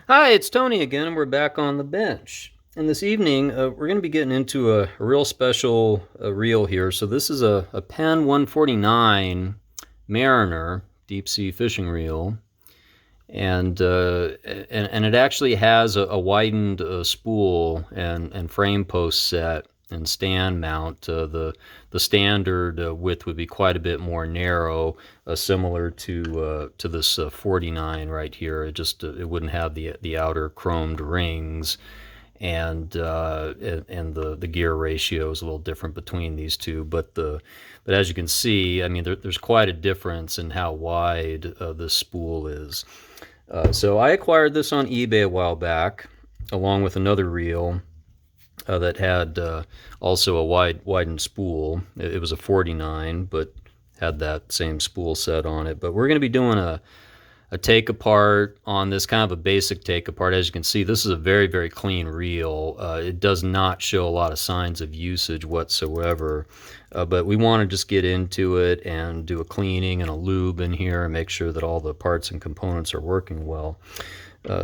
Hi, it's Tony again, and we're back on the bench. And this evening, we're going to be getting into a real special reel here. So this is a Penn 149 Mariner deep sea fishing reel, and it actually has a widened spool and frame post set and stand mount. The standard width would be quite a bit more narrow, similar to this 49 right here. It wouldn't have the outer chromed rings, and the gear ratio is a little different between these two. But as you can see, I mean, there's quite a difference in how wide this spool is. So I acquired this on eBay a while back, along with another reel that had also a widened spool. It was a 49, but had that same spool set on it. But we're going to be doing a take apart on this, kind of a basic take apart. As you can see, this is a very, very clean reel. It does not show a lot of signs of usage whatsoever. But we want to just get into it and do a cleaning and a lube in here and make sure that all the parts and components are working well.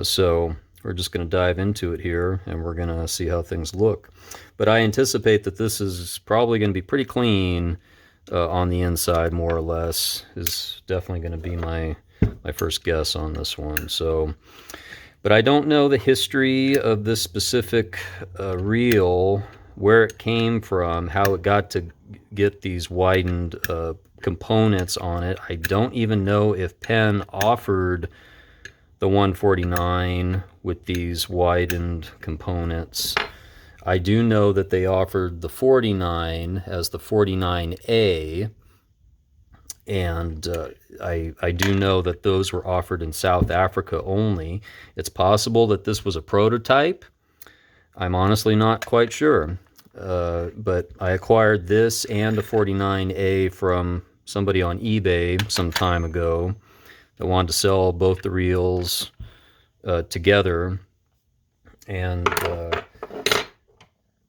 So we're just going to dive into it here, and we're going to see how things look. But I anticipate that this is probably going to be pretty clean on the inside, more or less, is definitely going to be my first guess on this one. So, but I don't know the history of this specific reel, where it came from, how it got to get these widened components on it. I don't even know if Penn offered the 149 with these widened components. I do know that they offered the 49 as the 49A, and I do know that those were offered in South Africa only. It's possible that this was a prototype. I'm honestly not quite sure. But I acquired this and the 49A from somebody on eBay some time ago that wanted to sell both the reels together. And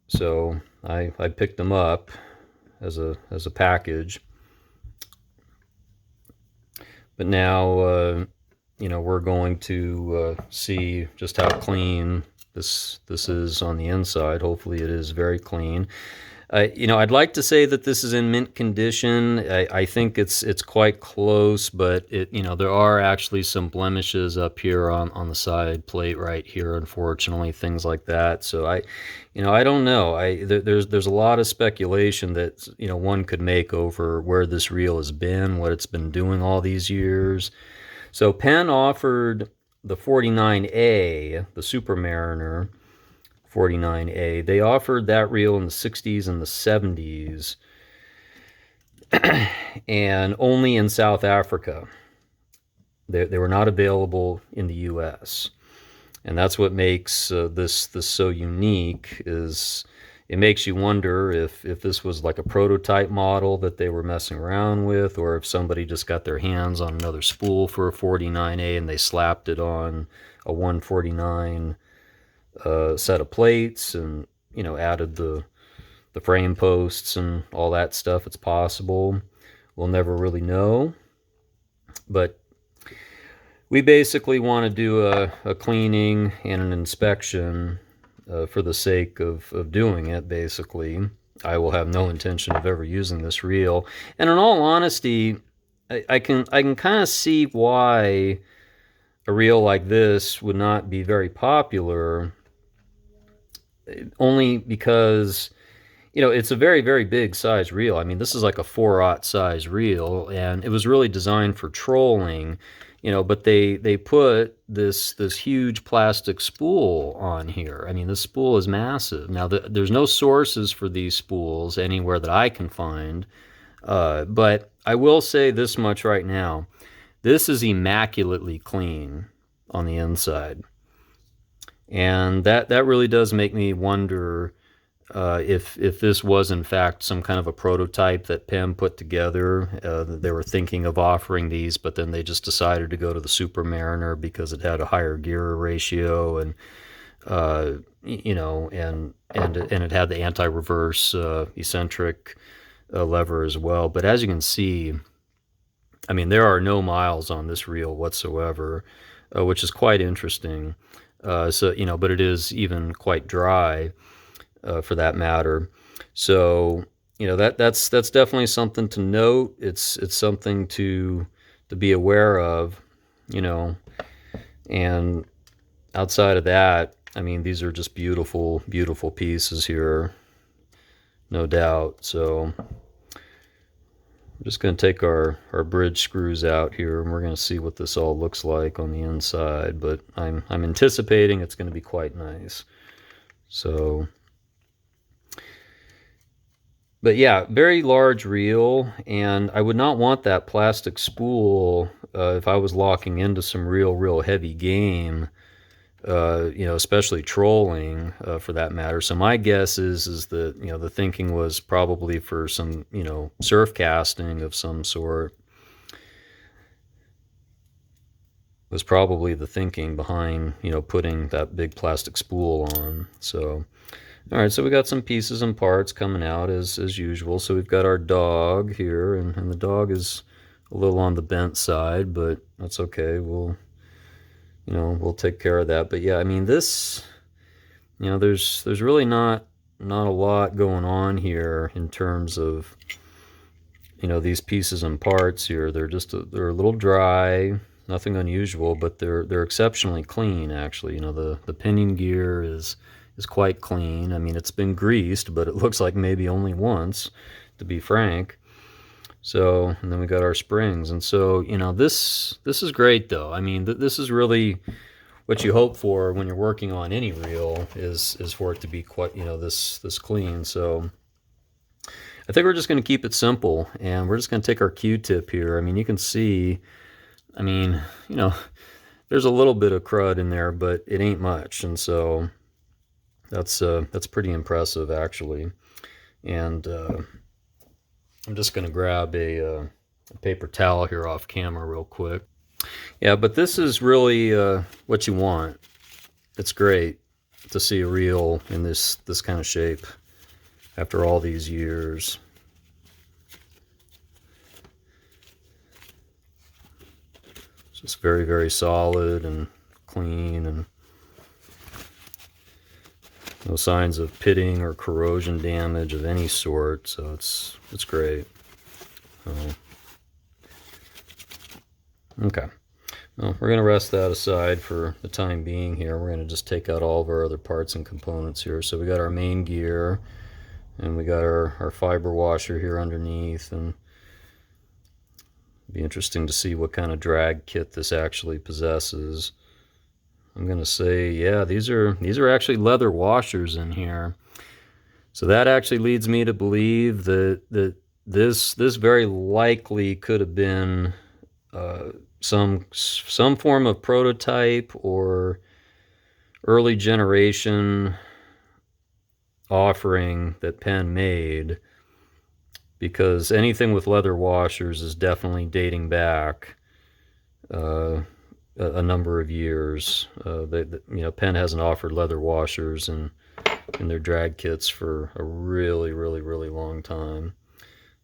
so I picked them up as a package. But now, we're going to see just how clean this is on the inside. Hopefully it is very clean. I'd like to say that this is in mint condition. I think it's quite close, but there are actually some blemishes up here on the side plate right here, unfortunately, things like that. So I don't know. There's a lot of speculation that one could make over where this reel has been, what it's been doing all these years. So Penn offered the 49A, the Super Mariner 49A. They offered that reel in the 60s and the 70s, and only in South Africa. They were not available in the U.S. And that's what makes this so unique. Is it makes you wonder if this was like a prototype model that they were messing around with, or if somebody just got their hands on another spool for a 49A and they slapped it on a 149 set of plates and added the frame posts and all that stuff. It's possible. We'll never really know. But we basically want to do a cleaning and an inspection for the sake of doing it, basically. I will have no intention of ever using this reel. And in all honesty, I can kind of see why a reel like this would not be very popular, only because it's a very, very big size reel. I mean, this is like a 4/0 size reel, and it was really designed for trolling, but they put this huge plastic spool on here. I mean, this spool is massive. Now, there's no sources for these spools anywhere that I can find, but I will say this much right now. This is immaculately clean on the inside. And that really does make me wonder if this was in fact some kind of a prototype that Penn put together. They were thinking of offering these, but then they just decided to go to the Super Mariner because it had a higher gear ratio, and and it had the anti-reverse eccentric lever as well. But as you can see, I mean, there are no miles on this reel whatsoever. which is quite interesting. So, but it is even quite dry, for that matter. So, that's definitely something to note. It's something to be aware of, you know, and outside of that, I mean, these are just beautiful, beautiful pieces here, no doubt. So we're just going to take our bridge screws out here, and we're going to see what this all looks like on the inside. But I'm anticipating it's going to be quite nice. So, but yeah, very large reel, and I would not want that plastic spool if I was locking into some real heavy game. Especially trolling, for that matter. So my guess is that, the thinking was probably for some, surf casting of some sort. Was probably the thinking behind, putting that big plastic spool on. So, all right, so we got some pieces and parts coming out as usual. So we've got our dog here, and the dog is a little on the bent side, but that's okay. We'll take care of that. But yeah, I mean, this, there's really not a lot going on here in terms of, these pieces and parts here. They're a little dry, nothing unusual, but they're exceptionally clean, actually. The pinion gear is quite clean. I mean, it's been greased, but it looks like maybe only once, to be frank. So, and then we got our springs, and so, this is great, though. I mean, this is really what you hope for when you're working on any reel, is for it to be quite, this clean. So I think we're just going to keep it simple, and we're just going to take our Q-tip here. I mean, you can see, I mean, there's a little bit of crud in there, but it ain't much, and so that's pretty impressive, actually. And I'm just going to grab a paper towel here off camera real quick. Yeah, but this is really what you want. It's great to see a reel in this kind of shape after all these years. It's just very solid and clean, and no signs of pitting or corrosion damage of any sort. So it's great. Okay. Well, we're going to rest that aside for the time being here. We're going to just take out all of our other parts and components here. So we got our main gear, and we got our fiber washer here underneath, and it'll be interesting to see what kind of drag kit this actually possesses. I'm going to say, yeah, these are actually leather washers in here. So that actually leads me to believe that this very likely could have been some form of prototype or early generation offering that Penn made, because anything with leather washers is definitely dating back a number of years. Penn hasn't offered leather washers in their drag kits for a really long time.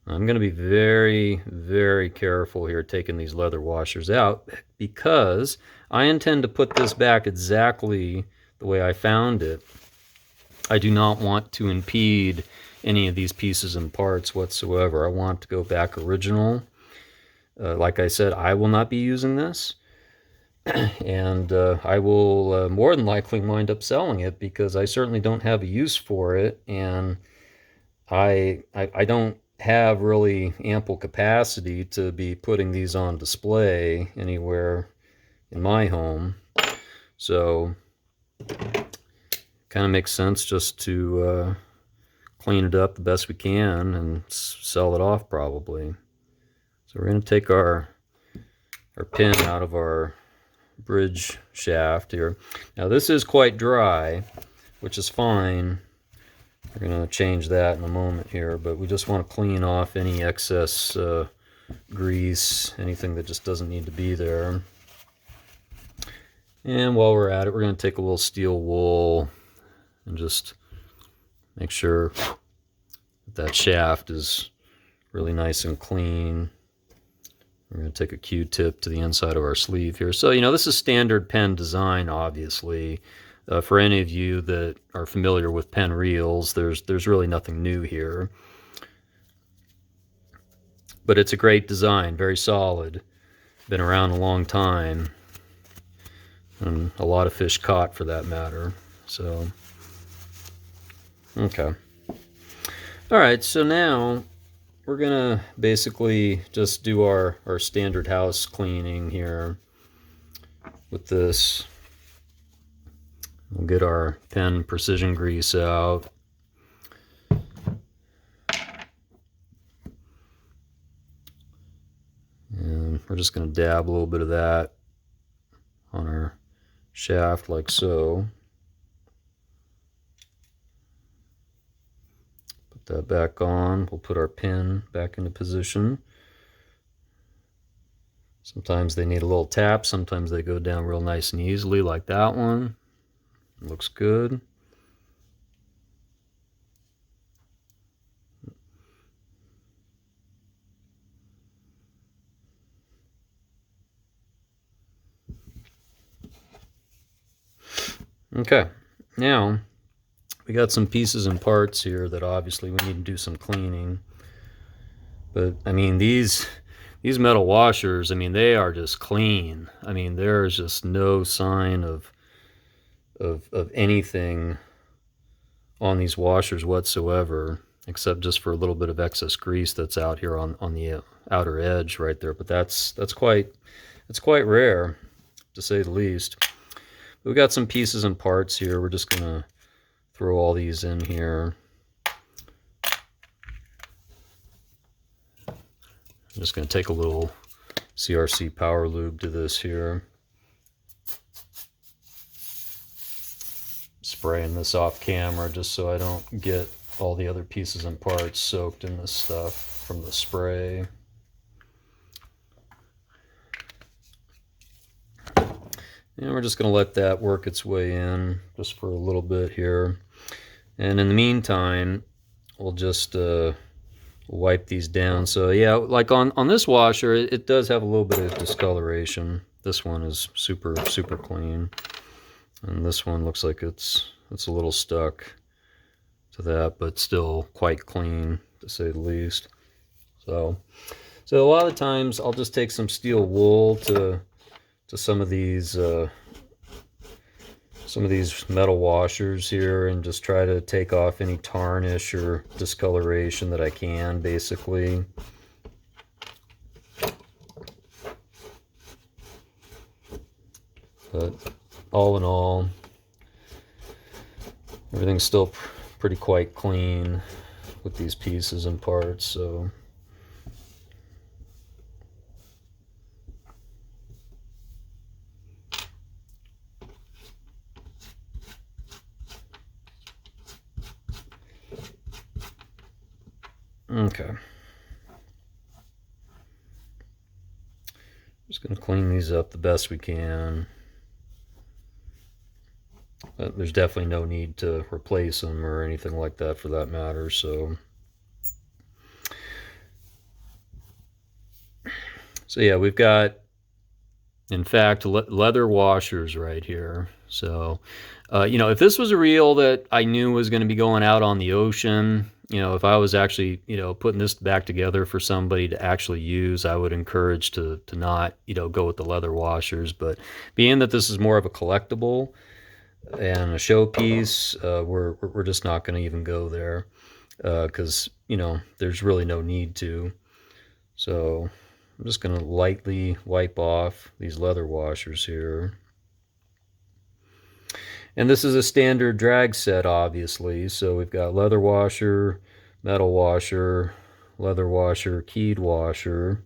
I'm going to be very careful here taking these leather washers out, because I intend to put this back exactly the way I found it. I do not want to impede any of these pieces and parts whatsoever. I want to go back original. Like I said, I will not be using this, and I will more than likely wind up selling it, because I certainly don't have a use for it, and I don't have really ample capacity to be putting these on display anywhere in my home. So kind of makes sense just to clean it up the best we can and sell it off, probably. So we're going to take our pin out of our bridge shaft here. Now this is quite dry, which is fine. We're going to change that in a moment here, but we just want to clean off any excess grease, anything that just doesn't need to be there. And while we're at it, we're going to take a little steel wool and just make sure that shaft is really nice and clean. We're going to take a Q-tip to the inside of our sleeve here. So, you know, this is standard Penn design, obviously. For any of you that are familiar with Penn reels, there's really nothing new here. But it's a great design, very solid. Been around a long time. And a lot of fish caught, for that matter. So, okay. All right, so now we're gonna basically just do our standard house cleaning here with this. We'll get our Penn precision grease out. And we're just gonna dab a little bit of that on our shaft like so. Put that back on. We'll put our pin back into position. Sometimes they need a little tap, sometimes they go down real nice and easily like that one. Looks good. Okay, now we got some pieces and parts here that obviously we need to do some cleaning. But I mean, these metal washers, I mean, they are just clean. I mean, there's just no sign of anything on these washers whatsoever, except just for a little bit of excess grease that's out here on the outer edge right there. But that's quite rare, to say the least. We've got some pieces and parts here. We're just gonna throw all these in here. I'm just gonna take a little CRC power lube to this here. Spraying this off camera just so I don't get all the other pieces and parts soaked in this stuff from the spray. And we're just going to let that work its way in just for a little bit here. And in the meantime, we'll just wipe these down. So yeah, like on this washer, it does have a little bit of discoloration. This one is super clean. And this one looks like it's a little stuck to that, but still quite clean, to say the least. So a lot of times I'll just take some steel wool to some of these metal washers here and just try to take off any tarnish or discoloration that I can, basically. But all in all, everything's still pretty quite clean with these pieces and parts, so. Okay. Just going to clean these up the best we can. But there's definitely no need to replace them or anything like that, for that matter, so. So yeah, we've got, in fact, leather washers right here. So, you know, if this was a reel that I knew was going to be going out on the ocean, you know, if I was actually, you know, putting this back together for somebody to actually use, I would encourage to not, you know, go with the leather washers. But being that this is more of a collectible and a showpiece, we're just not going to even go there because, you know, there's really no need to. So I'm just going to lightly wipe off these leather washers here. And this is a standard drag set, obviously. So we've got leather washer, metal washer, leather washer, keyed washer,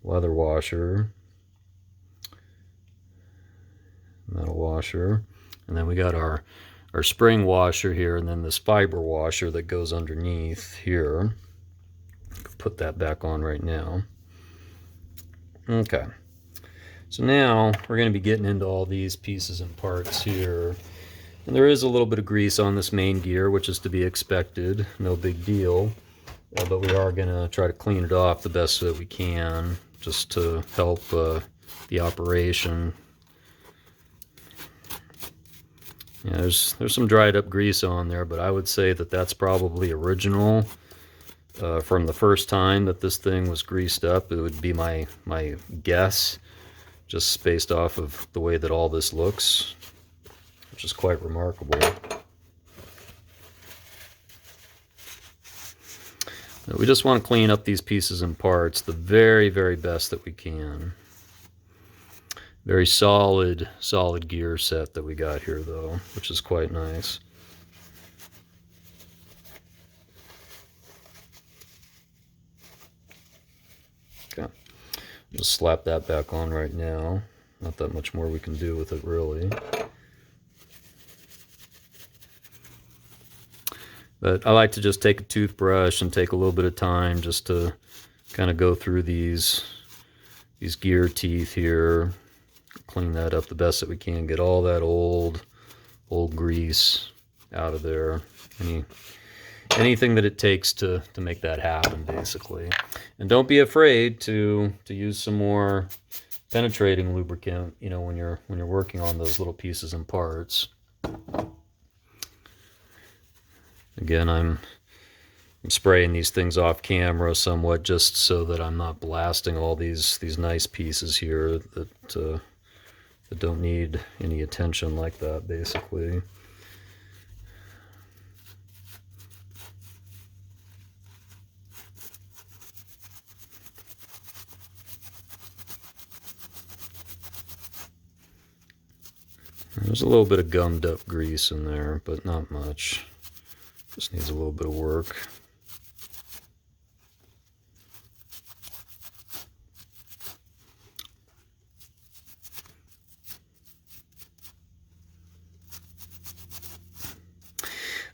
leather washer, metal washer. And then we got our spring washer here, and then this fiber washer that goes underneath here. Put that back on right now. Okay. So now we're going to be getting into all these pieces and parts here. And there is a little bit of grease on this main gear, which is to be expected. No big deal. But we are going to try to clean it off the best that we can, just to help the operation. Yeah, there's some dried up grease on there, but I would say that that's probably original from the first time that this thing was greased up. It would be my guess, just based off of the way that all this looks, which is quite remarkable. Now, we just want to clean up these pieces and parts the very, very best that we can. Very solid gear set that we got here, though, which is quite nice. Okay, just slap that back on right now. Not that much more we can do with it, really. But I like to just take a toothbrush and take a little bit of time just to kind of go through these gear teeth here. Clean that up the best that we can. Get all that old grease out of there. Anything that it takes to make that happen, basically. And don't be afraid to use some more penetrating lubricant, you know, when you're working on those little pieces and parts. Again, I'm spraying these things off camera somewhat, just so that I'm not blasting all these nice pieces here that don't need any attention like that, basically. There's a little bit of gummed up grease in there, but not much. Just needs a little bit of work.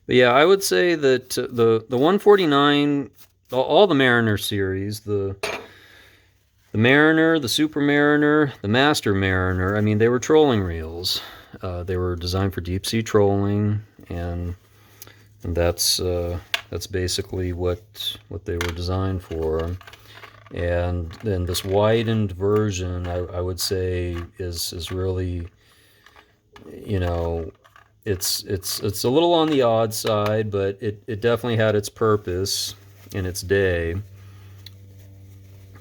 But yeah, I would say that the 149, all the Mariner series, the Mariner, the Super Mariner, the Master Mariner, I mean, they were trolling reels. They were designed for deep sea trolling, and that's basically what they were designed for. And then this widened version, I would say, is really, you know, it's a little on the odd side, but it definitely had its purpose in its day.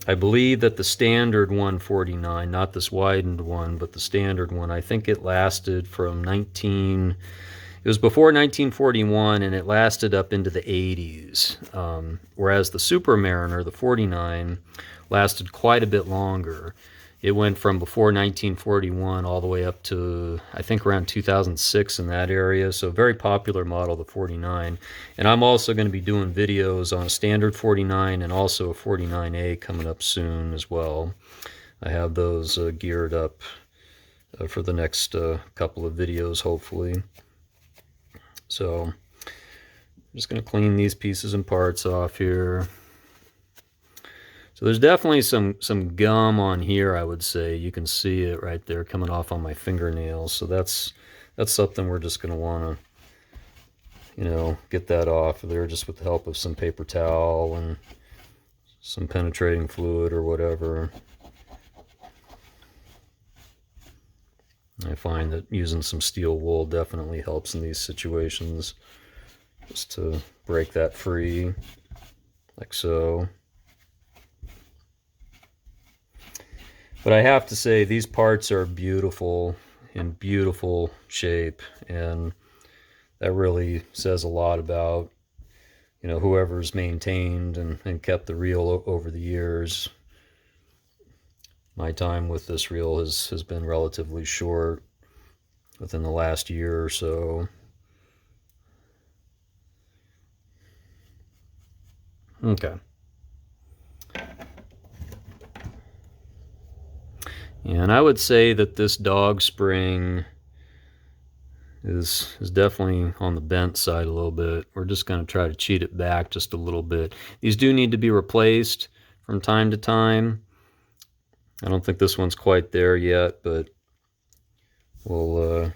I believe that the standard 149, not this widened one, but the standard one, I think it lasted from it was before 1941, and it lasted up into the 80s. Whereas the Super Mariner, the 49, lasted quite a bit longer. It went from before 1941 all the way up to, I think, around 2006 in that area. So very popular model, the 49. And I'm also going to be doing videos on a standard 49 and also a 49A coming up soon as well. I have those geared up for the next couple of videos, hopefully. So I'm just going to clean these pieces and parts off here. So there's definitely some gum on here, I would say. You can see it right there coming off on my fingernails. So that's something we're just going to want to, you know, get that off of there just with the help of some paper towel and some penetrating fluid or whatever. I find that using some steel wool definitely helps in these situations, just to break that free, like so. But I have to say, these parts are beautiful, in beautiful shape, and that really says a lot about, you know, whoever's maintained and kept the reel over the years. My time with this reel has been relatively short, within the last year or so. Okay. And I would say that this dog spring is definitely on the bent side a little bit. We're just going to try to cheat it back just a little bit. These do need to be replaced from time to time. I don't think this one's quite there yet, but we'll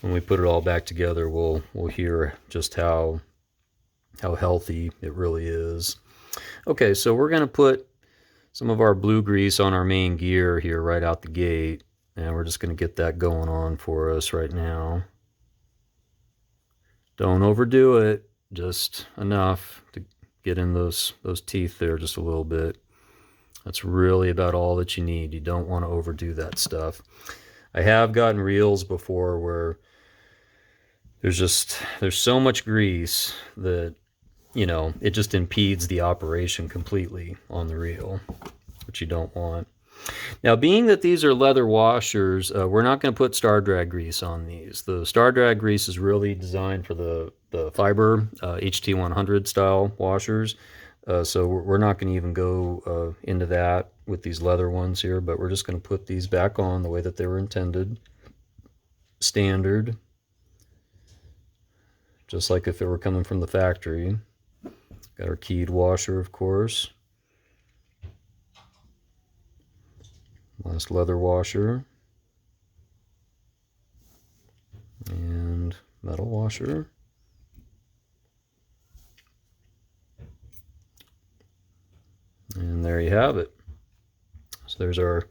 when we put it all back together, we'll hear just how healthy it really is. Okay, so we're going to put some of our blue grease on our main gear here right out the gate, and we're just going to get that going on for us right now. Don't overdo it, just enough to get in those teeth there just a little bit. That's really about all that you need. You don't want to overdo that stuff. I have gotten reels before where there's so much grease that, you know, it just impedes the operation completely on the reel, which you don't want. Now, being that these are leather washers, we're not going to put star drag grease on these. The star drag grease is really designed for the fiber HT100 style washers. So we're not going to even go into that with these leather ones here, but we're just going to put these back on the way that they were intended. Standard. Just like if it were coming from the factory. Got our keyed washer, of course. Last leather washer. And metal washer. And there you have it. So there's our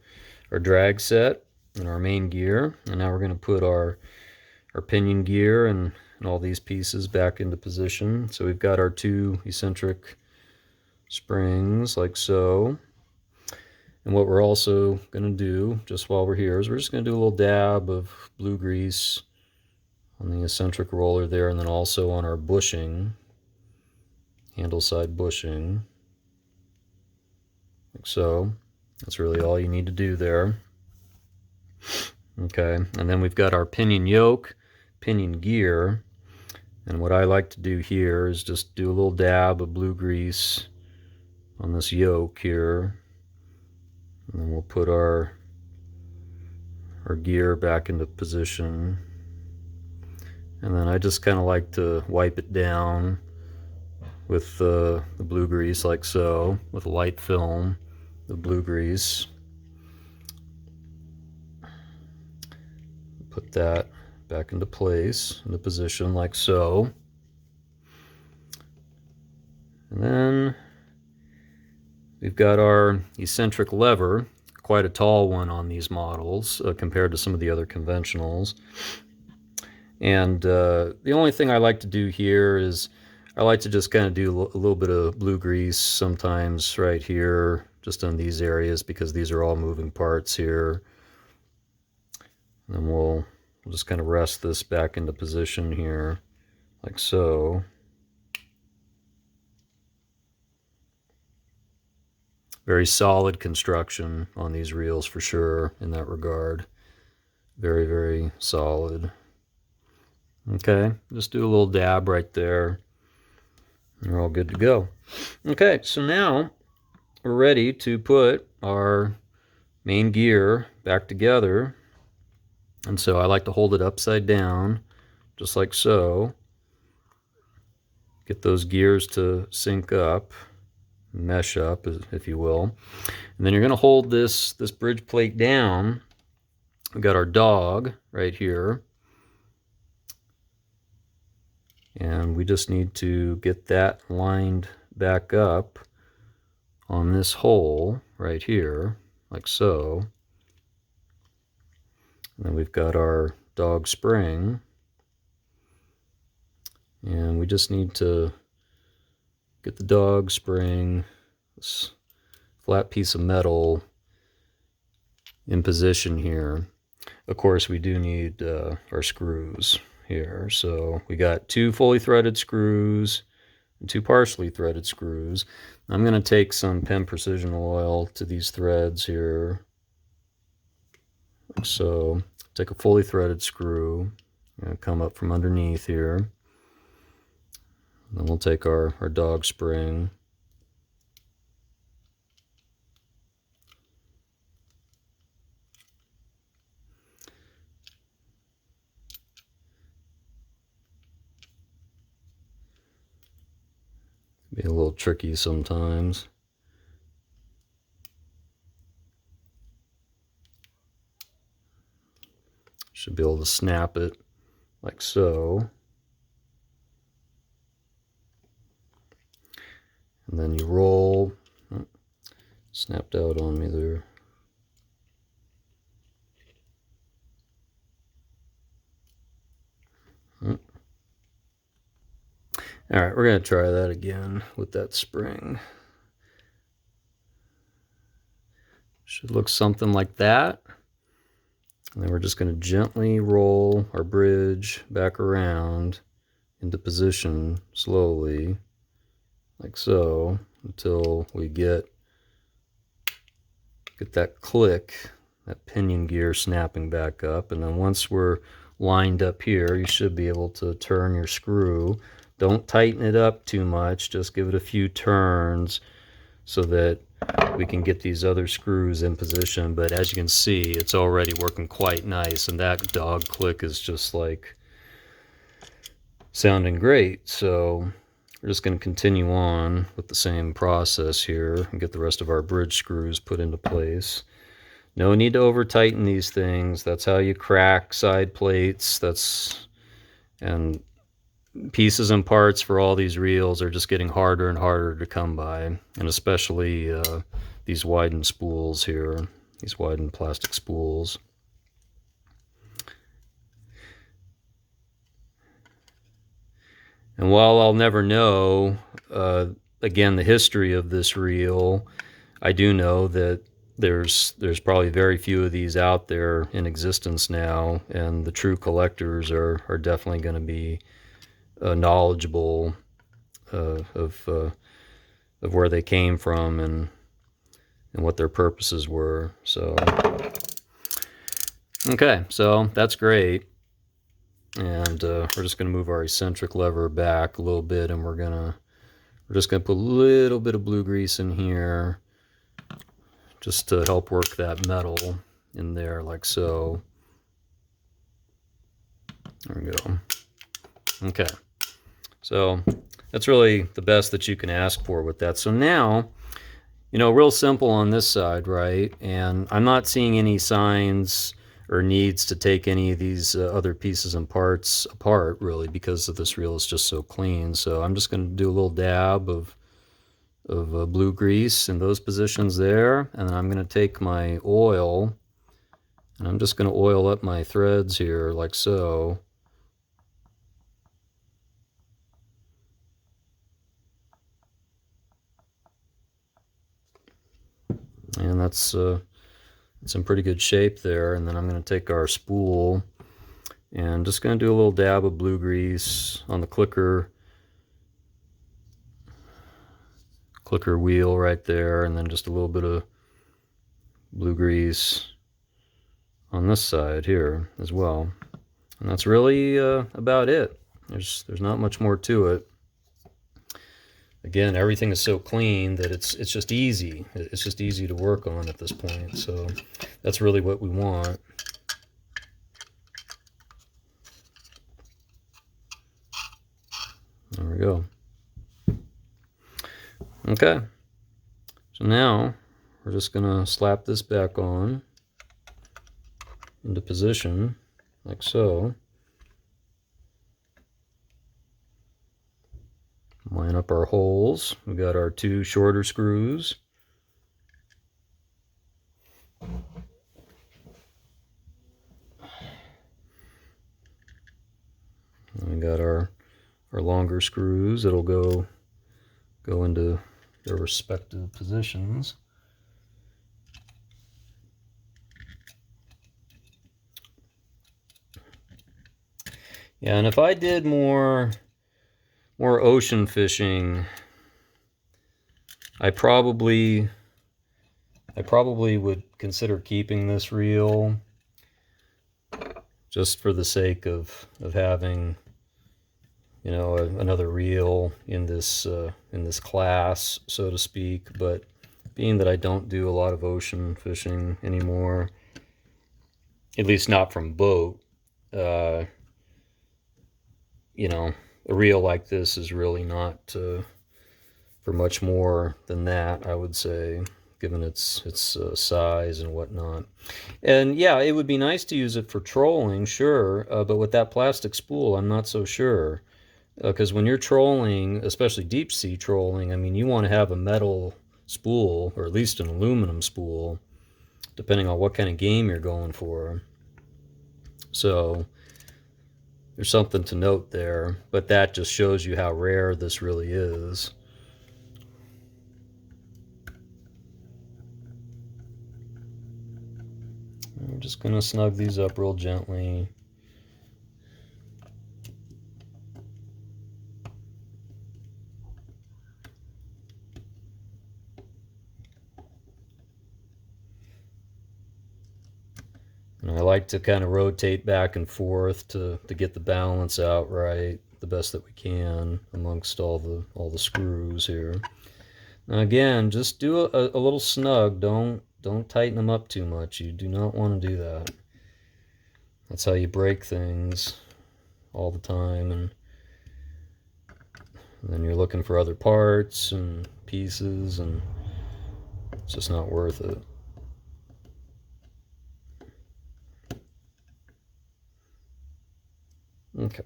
drag set and our main gear. And now we're going to put our pinion gear and all these pieces back into position. So we've got our 2 eccentric springs like so. And what we're also going to do, just while we're here, is we're just going to do a little dab of blue grease on the eccentric roller there, and then also on our bushing, handle side bushing, like so. That's really all you need to do there. Okay, and then we've got our pinion yoke, pinion gear, and what I like to do here is just do a little dab of blue grease on this yoke here. And then we'll put our gear back into position. And then I just kind of like to wipe it down with the blue grease like so, with a light film, the blue grease. Put that back into place, into position like so. And then we've got our eccentric lever, quite a tall one on these models compared to some of the other conventionals. And the only thing I like to do here is I like to just kind of do a little bit of blue grease sometimes right here, just on these areas, because these are all moving parts here. And then we'll just kind of rest this back into position here, like so. Very solid construction on these reels for sure in that regard. Very, very solid. Okay, just do a little dab right there. We're all good to go. Okay, so now we're ready to put our main gear back together. And so I like to hold it upside down, just like so. Get those gears to sync up, mesh up, if you will. And then you're going to hold this bridge plate down. We've got our dog right here. And we just need to get that lined back up on this hole right here, like so. And then we've got our dog spring. And we just need to get the dog spring, this flat piece of metal, in position here. Of course, we do need our screws here. So we got 2 fully threaded screws and 2 partially threaded screws. I'm going to take some Penn Precision oil to these threads here. So take a fully threaded screw, come up from underneath here. Then we'll take our dog spring. Be a little tricky sometimes. Should be able to snap it like so. And then you roll Snapped out on me there. All right, we're going to try that again with that spring. Should look something like that. And then we're just going to gently roll our bridge back around into position slowly, like so, until we get that click, that pinion gear snapping back up. And then once we're lined up here, you should be able to turn your screw. Don't tighten it up too much, just give it a few turns so that we can get these other screws in position. But as you can see, it's already working quite nice, and that dog click is just like sounding great. So we're just going to continue on with the same process here and get the rest of our bridge screws put into place. No need to over tighten these things. That's how you crack side plates. And pieces and parts for all these reels are just getting harder and harder to come by, and especially these widened spools here, these widened plastic spools. And while I'll never know, again, the history of this reel, I do know that there's probably very few of these out there in existence now, and the true collectors are definitely going to be knowledgeable of where they came from and what their purposes were. So, okay, so that's great. And we're just going to move our eccentric lever back a little bit, and we're just going to put a little bit of blue grease in here just to help work that metal in there, like so. There we go. Okay. So that's really the best that you can ask for with that. So now, real simple on this side, right? And I'm not seeing any signs or needs to take any of these other pieces and parts apart, really, because this reel is just so clean. So I'm just going to do a little dab of blue grease in those positions there. And then I'm going to take my oil, and I'm just going to oil up my threads here, like so. And it's in pretty good shape there. And then I'm going to take our spool and just going to do a little dab of blue grease on the clicker wheel right there, and then just a little bit of blue grease on this side here as well. And that's really about it. There's not much more to it. Again, everything is so clean that it's just easy. It's just easy to work on at this point. So that's really what we want. There we go. Okay. So now we're just going to slap this back on into position, like so. Line up our holes. We got our two shorter screws. And we got our longer screws that'll go into their respective positions. Yeah, and if I did more ocean fishing, I probably would consider keeping this reel just for the sake of having, another reel in this class, so to speak. But being that I don't do a lot of ocean fishing anymore, at least not from boat, a reel like this is really not for much more than that, I would say, given its size and whatnot. And yeah, it would be nice to use it for trolling, sure, but with that plastic spool, I'm not so sure. Because when you're trolling, especially deep sea trolling, I mean, you want to have a metal spool, or at least an aluminum spool, depending on what kind of game you're going for. So there's something to note there, but that just shows you how rare this really is. I'm just going to snug these up real gently. And I like to kind of rotate back and forth to get the balance out right, the best that we can amongst all the screws here. Now again, just do a little snug. Don't tighten them up too much. You do not want to do that. That's how you break things all the time, and then you're looking for other parts and pieces, and it's just not worth it. Okay,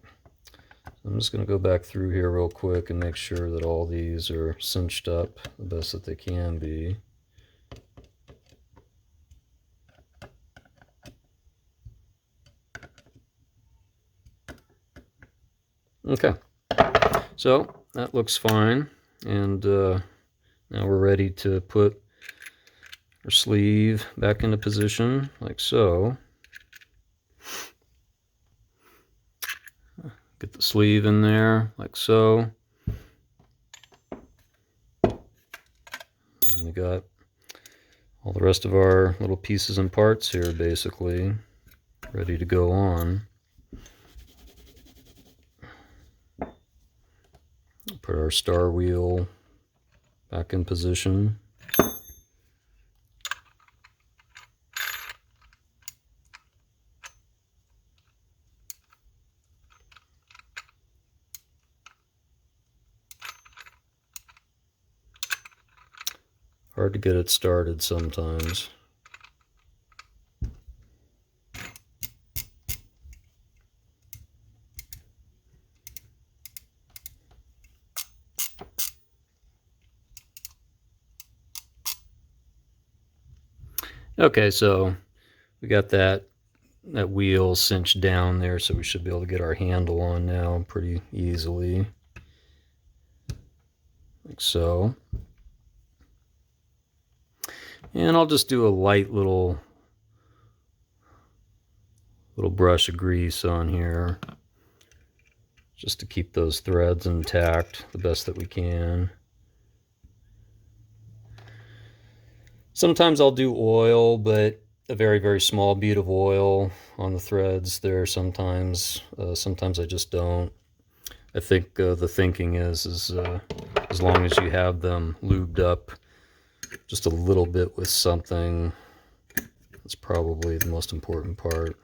so I'm just going to go back through here real quick and make sure that all these are cinched up the best that they can be. Okay, so that looks fine, and now we're ready to put our sleeve back into position like so. Get the sleeve in there like so. And we got all the rest of our little pieces and parts here basically ready to go on. Put our star wheel back in position. Hard to get it started sometimes. Okay, so we got that wheel cinched down there, so we should be able to get our handle on now pretty easily, like so. And I'll just do a light little brush of grease on here, just to keep those threads intact the best that we can. Sometimes I'll do oil, but a very, very small bead of oil on the threads there sometimes. Sometimes I just don't. I think the thinking is as long as you have them lubed up just a little bit with something, that's probably the most important part.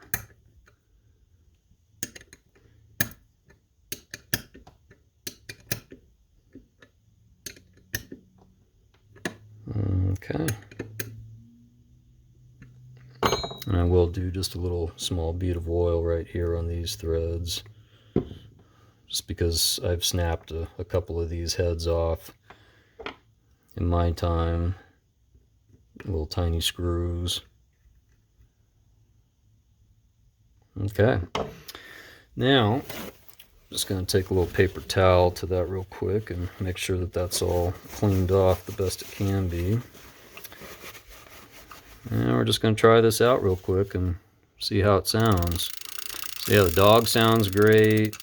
Okay. And I will do just a little small bead of oil right here on these threads, just because I've snapped a couple of these heads off in my time. Little tiny screws. Okay. Now, I'm just going to take a little paper towel to that real quick and make sure that that's all cleaned off the best it can be. And we're just going to try this out real quick and see how it sounds. So yeah, the dog sounds great.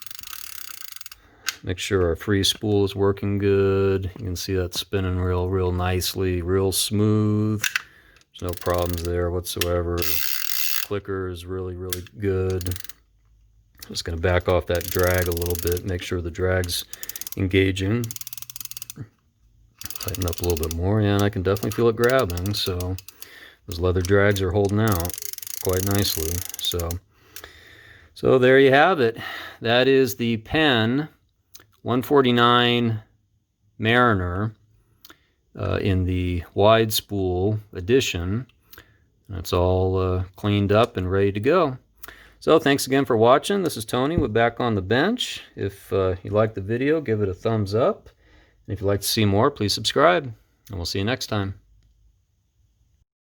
Make sure our free spool is working good. You can see that spinning real nicely, real smooth. There's no problems there whatsoever. Clicker is really good. Just going to back off that drag a little bit, make sure the drag's engaging. Tighten up a little bit more, yeah, and I can definitely feel it grabbing, so those leather drags are holding out quite nicely. So there you have it. That is the Penn 149 Mariner in the wide spool edition. That's all cleaned up and ready to go. So thanks again for watching. This is Tony with Back on the Bench. If you liked the video, give it a thumbs up. And if you'd like to see more, please subscribe. and we'll see you next time.